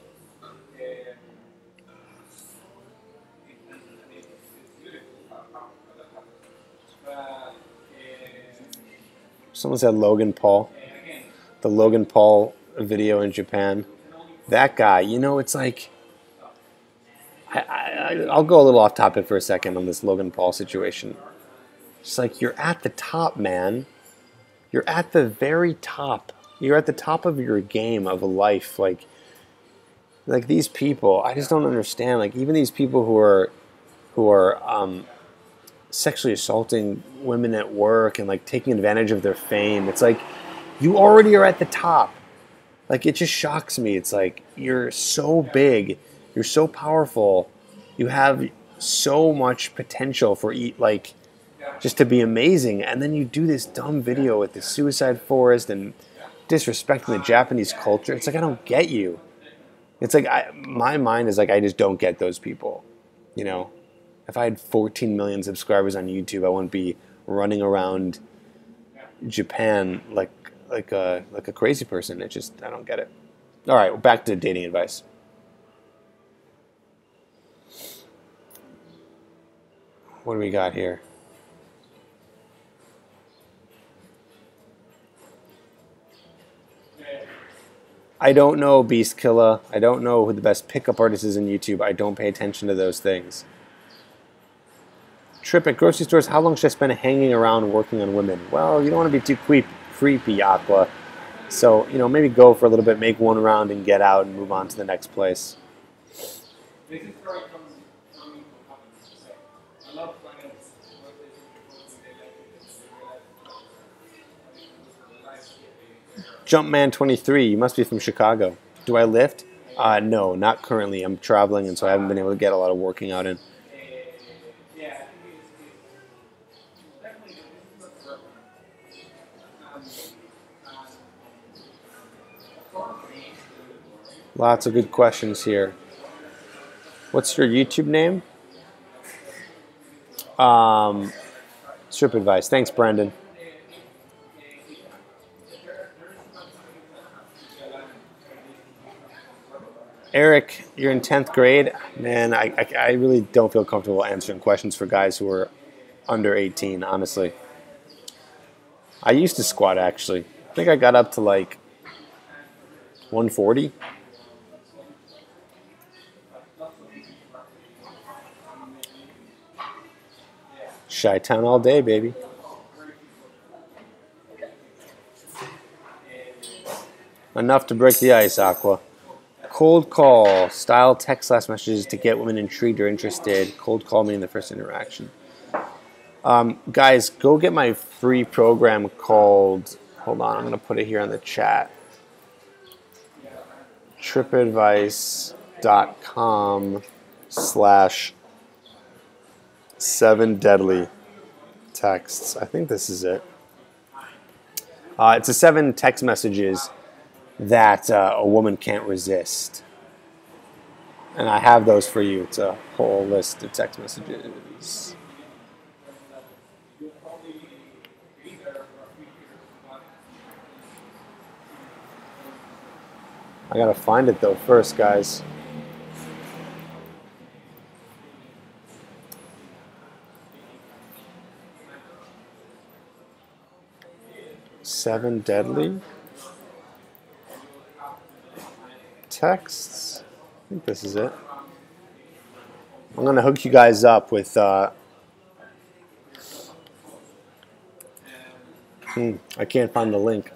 Someone said Logan Paul. The Logan Paul video in Japan. That guy, you know, it's like... I'll go a little off topic for a second on this Logan Paul situation. It's like, you're at the top, man. You're at the very top. You're at the top of your game of life. Like these people, I just don't understand. Like, even these people who are sexually assaulting women at work and like taking advantage of their fame. It's like, you already are at the top. Like, it just shocks me. It's like, you're so big, you're so powerful, you have so much potential for like just to be amazing, and then you do this dumb video with the suicide forest and disrespecting the Japanese culture. It's like, I don't get you. It's like, my mind is like, I just don't get those people, you know. If I had 14 million subscribers on YouTube, I wouldn't be running around Japan like a crazy person. It just, I don't get it. All right, back to dating advice. What do we got here? I don't know, Beast Killer. I don't know who the best pickup artist is in YouTube. I don't pay attention to those things. Trip at grocery stores. How long should I spend hanging around working on women? Well, you don't want to be too creepy, Aqua. So, you know, maybe go for a little bit, make one round, and get out and move on to the next place. Jumpman23, you must be from Chicago. Do I lift? No, not currently. I'm traveling, and so I haven't been able to get a lot of working out in. Lots of good questions here. What's your YouTube name? Strip Advice. Thanks, Brandon. Eric, you're in 10th grade. Man, I really don't feel comfortable answering questions for guys who are under 18, honestly. I used to squat, actually. I think I got up to like 140. Chi-Town all day, baby. Enough to break the ice, Aqua. Cold call, style text last messages to get women intrigued or interested. Cold call me in the first interaction. Guys, go get my free program called, hold on, I'm going to put it here on the chat. trippadvice.com/7 deadly texts. I think this is it. It's a 7 text messages that a woman can't resist. And I have those for you. It's a whole list of text messages. I gotta find it though first, guys. Seven deadly texts. I think this is it. I'm gonna hook you guys up with I can't find the link.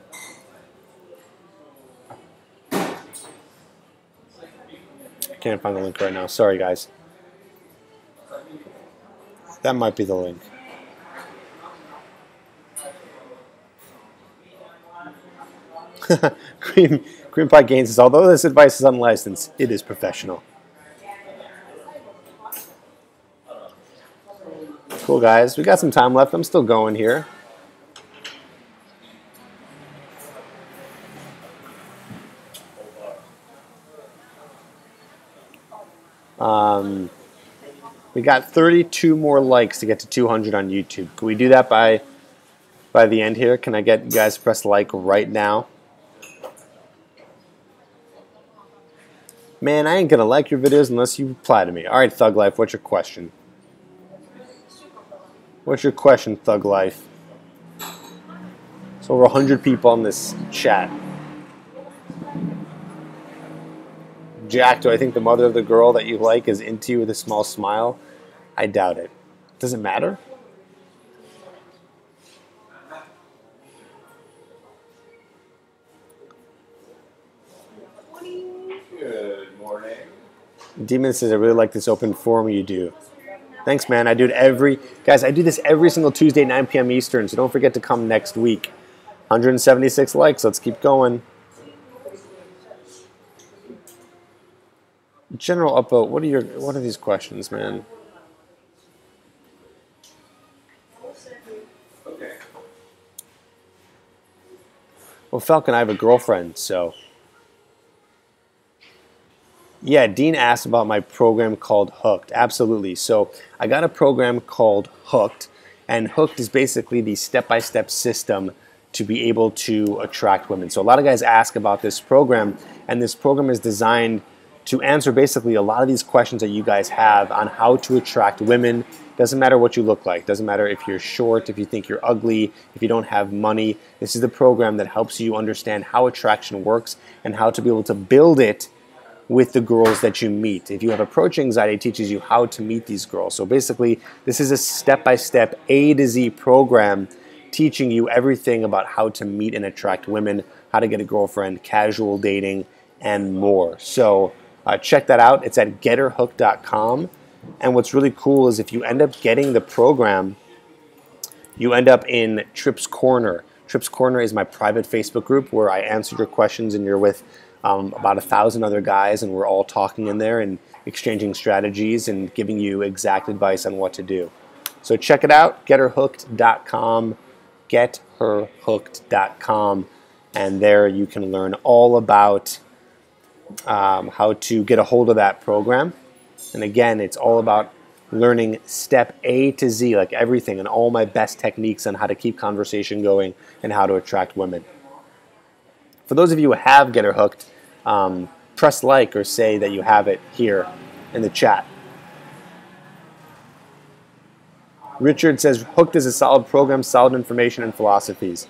Can't find the link right now. Sorry, guys. That might be the link. Cream Pie Gaines says, although this advice is unlicensed, it is professional. Cool, guys. We got some time left. I'm still going here. We got 32 more likes to get to 200 on YouTube. Can we do that by the end here? Can I get you guys to press like right now? Man, I ain't gonna like your videos unless you reply to me. All right, Thug Life, what's your question? What's your question, Thug Life? There's over 100 people on this chat. Jack, do I think the mother of the girl that you like is into you with a small smile? I doubt it. Does it matter? Good morning. Demon says, I really like this open forum you do. Thanks, man. I do it guys, I do this every single Tuesday, 9 p.m. Eastern, so don't forget to come next week. 176 likes. Let's keep going. General upvote. What are these questions, man? Okay. Well, Falcon, I have a girlfriend, so. Yeah, Dean asked about my program called Hooked. Absolutely. So I got a program called Hooked, and Hooked is basically the step-by-step system to be able to attract women. So a lot of guys ask about this program, and this program is designed to answer basically a lot of these questions that you guys have on how to attract women Doesn't matter what you look like. Doesn't matter if you're short, if you think you're ugly, if you don't have money. This is the program that helps you understand how attraction works and how to be able to build it with the girls that you meet. If you have approach anxiety, it teaches you how to meet these girls. So basically, this is a step-by-step A to Z program teaching you everything about how to meet and attract women, how to get a girlfriend, casual dating, and more. So check that out. It's at getherhooked.com. And what's really cool is if you end up getting the program, you end up in Tripp's Corner. Tripp's Corner is my private Facebook group where I answer your questions and you're with about 1,000 other guys, and we're all talking in there and exchanging strategies and giving you exact advice on what to do. So check it out, getherhooked.com, getherhooked.com, and there you can learn all about how to get a hold of that program. And again, it's all about learning step A to Z, like everything, and all my best techniques on how to keep conversation going and how to attract women. For those of you who have Get Her Hooked, press like or say that you have it here in the chat. Richard says, Hooked is a solid program, solid information and philosophies.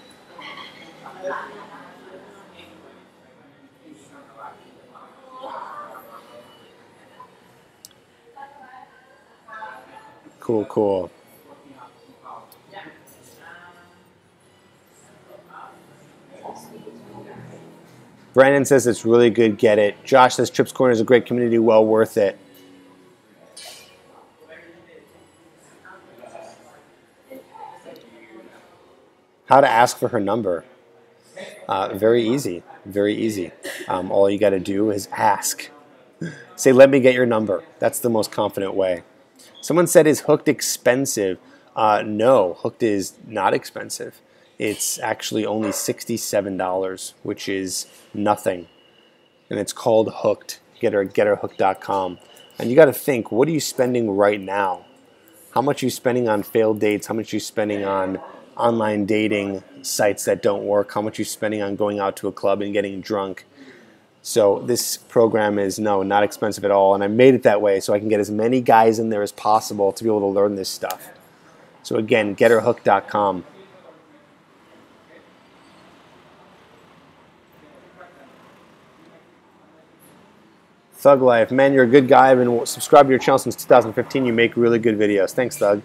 Cool, cool. Brandon says it's really good, get it. Josh says Tripp's Corner is a great community, well worth it. How to ask for her number. Very easy, very easy. All you got to do is ask. Say, let me get your number. That's the most confident way. Someone said, is Hooked expensive? No, Hooked is not expensive. It's actually only $67, which is nothing. And it's called Hooked. Get her at getherhooked.com. And you got to think, what are you spending right now? How much are you spending on failed dates? How much are you spending on online dating sites that don't work? How much are you spending on going out to a club and getting drunk? So this program is, no, not expensive at all. And I made it that way so I can get as many guys in there as possible to be able to learn this stuff. So again, getherhooked.com. Thug Life, man, you're a good guy. I've been subscribed to your channel since 2015. You make really good videos. Thanks, Thug.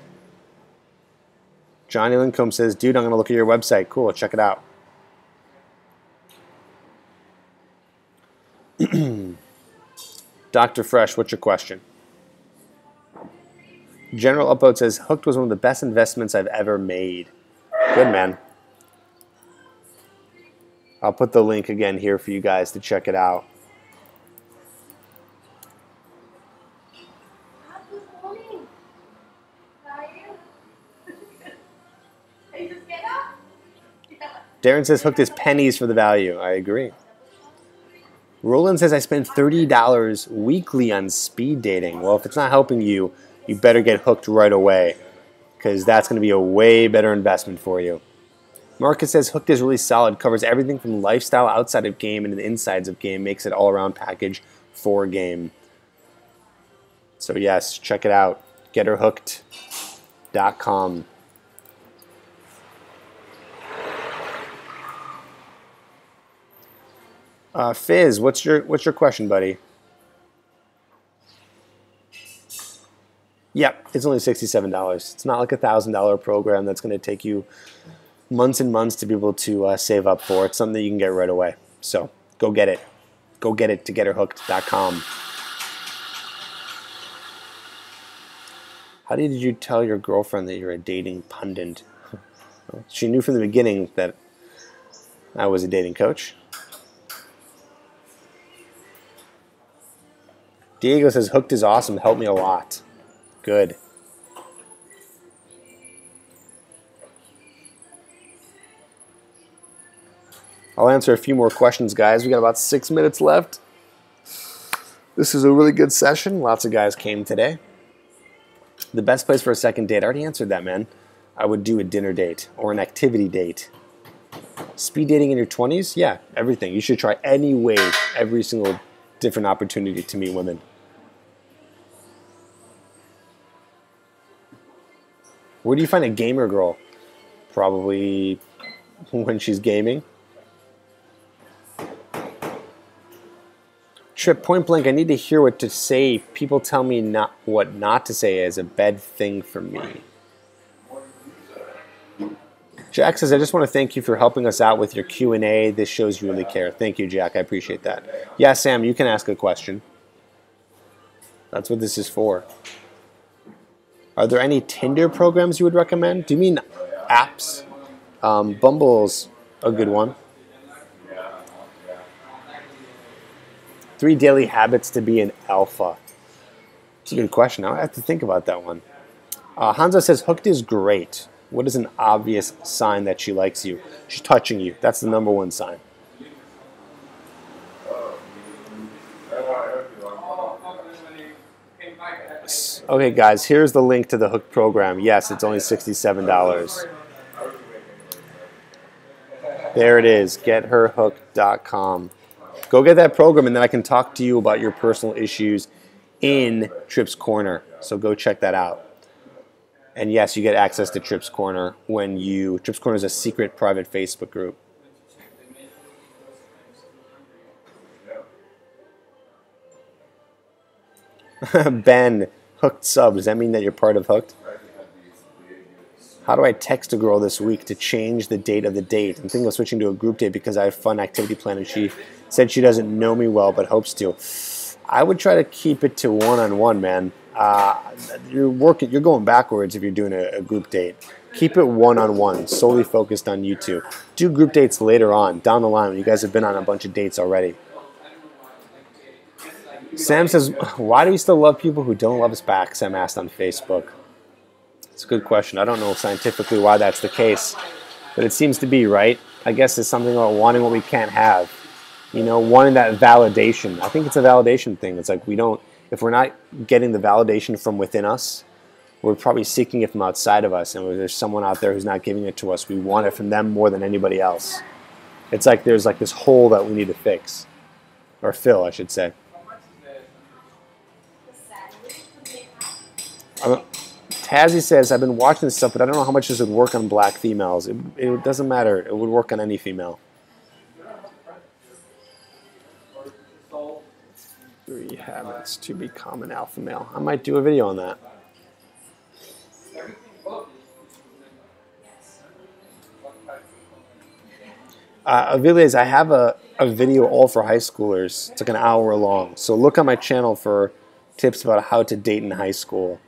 Johnny Lincombe says, dude, I'm going to look at your website. Cool, check it out. Dr. Fresh, what's your question? General Upvote says, Hooked was one of the best investments I've ever made. Good, man. I'll put the link again here for you guys to check it out. Darren says Hooked is pennies for the value. I agree. Roland says I spend $30 weekly on speed dating. Well, if it's not helping you, you better get hooked right away because that's going to be a way better investment for you. Marcus says Hooked is really solid, covers everything from lifestyle outside of game and the insides of game, makes it all-around package for game. So yes, check it out. Getherhooked.com. Fizz, what's your question, buddy? Yep, it's only $67. It's not like a $1,000 program that's going to take you months and months to be able to save up for. It's something that you can get right away. So go get it. Go get it to getherhooked.com. How did you tell your girlfriend that you're a dating pundit? She knew from the beginning that I was a dating coach. Diego says, Hooked is awesome. Helped me a lot. Good. I'll answer a few more questions, guys. We got about 6 minutes left. This is a really good session. Lots of guys came today. The best place for a second date, I already answered that, man. I would do a dinner date or an activity date. Speed dating in your 20s? Yeah, everything. You should try any way, every single different opportunity to meet women. Where do you find a gamer girl? Probably when she's gaming. Trip, point blank, I need to hear what to say. People tell me what not to say is a bad thing for me. Jack says, I just want to thank you for helping us out with your Q&A. This shows you really care. Thank you, Jack. I appreciate that. Yeah, Sam, you can ask a question. That's what this is for. Are there any Tinder programs you would recommend? Do you mean apps? Bumble's a good one. 3 daily habits to be an alpha. It's a good question. I have to think about that one. Hanzo says, hooked is great. What is an obvious sign that she likes you? She's touching you. That's the #1 sign. Okay, guys, here's the link to the Hooked program. Yes, it's only $67. There it is, getherhooked.com. Go get that program, and then I can talk to you about your personal issues in Tripp's Corner. So go check that out. And yes, you get access to Tripp's Corner when you... Tripp's Corner is a secret private Facebook group. Ben, Hooked sub. Does that mean that you're part of Hooked? How do I text a girl this week to change the date of the date? I'm thinking of switching to a group date because I have a fun activity plan, and she said she doesn't know me well but hopes to. I would try to keep it to one-on-one, man. You're going backwards if you're doing a group date. Keep it one-on-one, solely focused on you two. Do group dates later on, down the line, when you guys have been on a bunch of dates already. Sam says, why do we still love people who don't love us back? Sam asked on Facebook. It's a good question. I don't know scientifically why that's the case, but it seems to be, right? I guess it's something about wanting what we can't have. You know, wanting that validation. I think it's a validation thing. It's like if we're not getting the validation from within us, we're probably seeking it from outside of us. And when there's someone out there who's not giving it to us, we want it from them more than anybody else. It's like there's like this hole that we need to fix. Or fill, I should say. Tazzy says, I've been watching this stuff, but I don't know how much this would work on black females. It doesn't matter. It would work on any female. 3 habits to become an alpha male. I might do a video on that. Aviles, I have a video all for high schoolers. It's like an hour long. So look on my channel for tips about how to date in high school.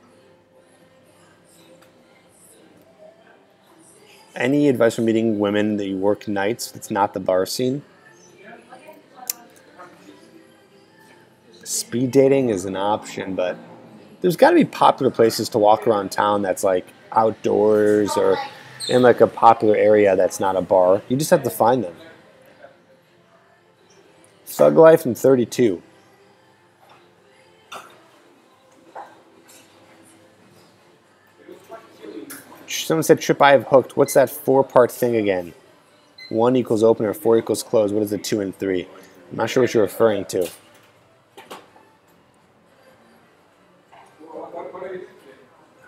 Any advice for meeting women that you work nights that's not the bar scene? Speed dating is an option, but there's got to be popular places to walk around town that's like outdoors or in like a popular area that's not a bar. You just have to find them. Thug Life and 32. Someone said, Trip, I have Hooked. What's that 4-part thing again? 1 equals opener, 4 equals close. What is the 2 and 3? I'm not sure what you're referring to.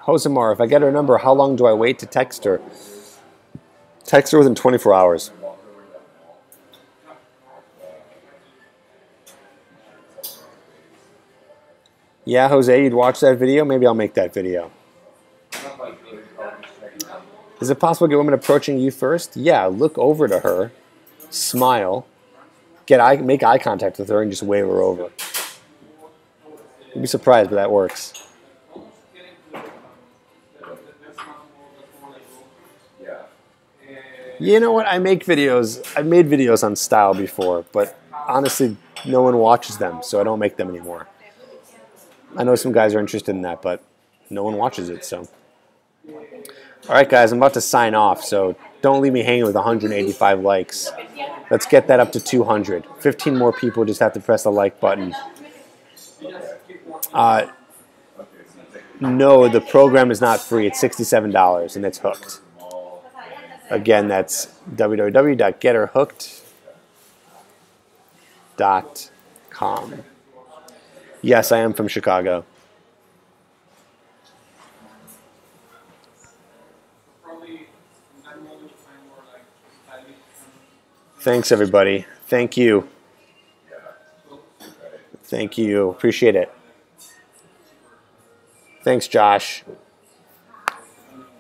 Josemar, if I get her number, how long do I wait to text her? Text her within 24 hours. Yeah, Jose, you'd watch that video? Maybe I'll make that video. Is it possible to get women approaching you first? Yeah, look over to her, smile, make eye contact with her, and just wave her over. You'd be surprised, but that works. You know what? I make videos. I've made videos on style before, but honestly, no one watches them, so I don't make them anymore. I know some guys are interested in that, but no one watches it, so. All right, guys, I'm about to sign off, so don't leave me hanging with 185 likes. Let's get that up to 200. 15 more people just have to press the like button. No, the program is not free. It's $67, and it's Hooked. Again, that's www.getherhooked.com. Yes, I am from Chicago. Thanks, everybody. Thank you. Thank you. Appreciate it. Thanks, Josh.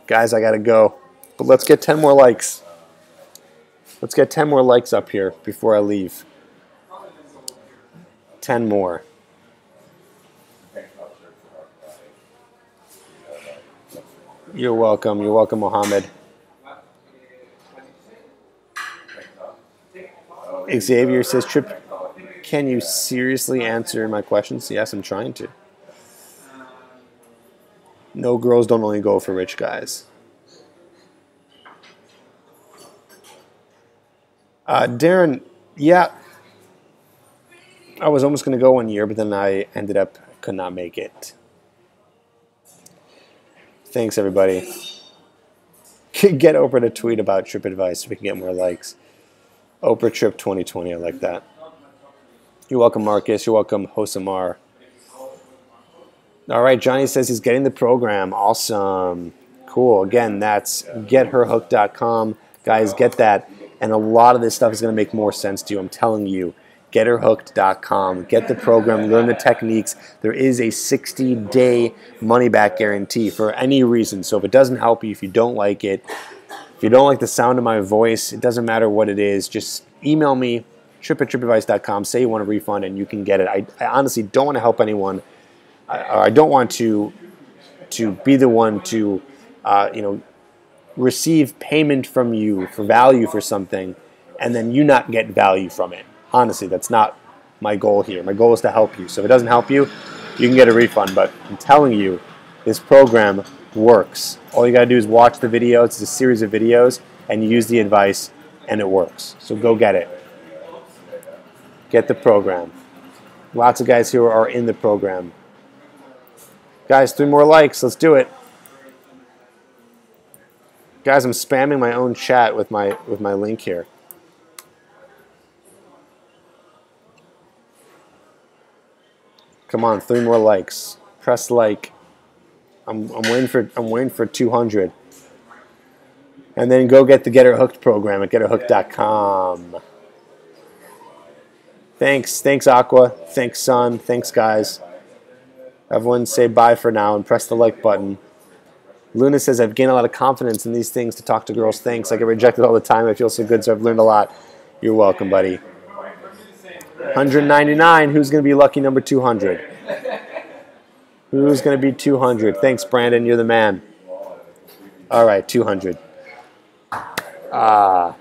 Guys, I got to go. But let's get 10 more likes. Let's get 10 more likes up here before I leave. 10 more. You're welcome. You're welcome, Mohammed. Xavier says, Trip, can you seriously answer my questions? Yes, I'm trying to. No, girls don't only go for rich guys. Darren, yeah. I was almost going to go 1 year, but then I ended up could not make it. Thanks, everybody. Get Oprah to tweet about Trip advice so we can get more likes. Oprah Trip 2020, I like that. You're welcome, Marcus. You're welcome, Hosamar. All right, Johnny says he's getting the program. Awesome. Cool. Again, that's getherhooked.com. Guys, get that. And a lot of this stuff is going to make more sense to you. I'm telling you. Getherhooked.com. Get the program. Learn the techniques. There is a 60-day money-back guarantee for any reason. So if it doesn't help you, if you don't like it, if you don't like the sound of my voice, it doesn't matter what it is. Just email me, trip@tripadvice.com. Say you want a refund, and you can get it. I honestly don't want to help anyone. I don't want to be the one to, receive payment from you for value for something, and then you not get value from it. Honestly, that's not my goal here. My goal is to help you. So if it doesn't help you, you can get a refund. But I'm telling you, this program works. All you got to do is watch the video. It's a series of videos, and you use the advice, and it works. So go get it. Get the program. Lots of guys here are in the program. Guys, 3 more likes. Let's do it. Guys, I'm spamming my own chat with my link here. Come on, 3 more likes. Press like. I'm waiting for 200. And then go get the Get Her Hooked program at getherhooked.com. Thanks Aqua. Thanks Sun. Thanks guys. Everyone say bye for now and press the like button. Luna says, I've gained a lot of confidence in these things to talk to girls. Thanks. I get rejected all the time. I feel so good, so I've learned a lot. You're welcome, buddy. 199. Who's going to be lucky number 200? Who's going to be 200? Thanks, Brandon. You're the man. All right, 200.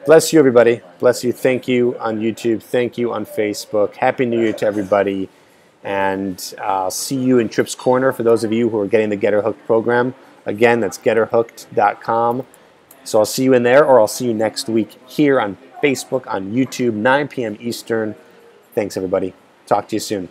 Bless you, everybody. Bless you. Thank you on YouTube. Thank you on Facebook. Happy New Year to everybody. And I'll see you in Tripp's Corner for those of you who are getting the Get Her Hooked program. Again, that's getherhooked.com. So I'll see you in there, or I'll see you next week here on Facebook, on YouTube, 9 p.m. Eastern. Thanks, everybody. Talk to you soon.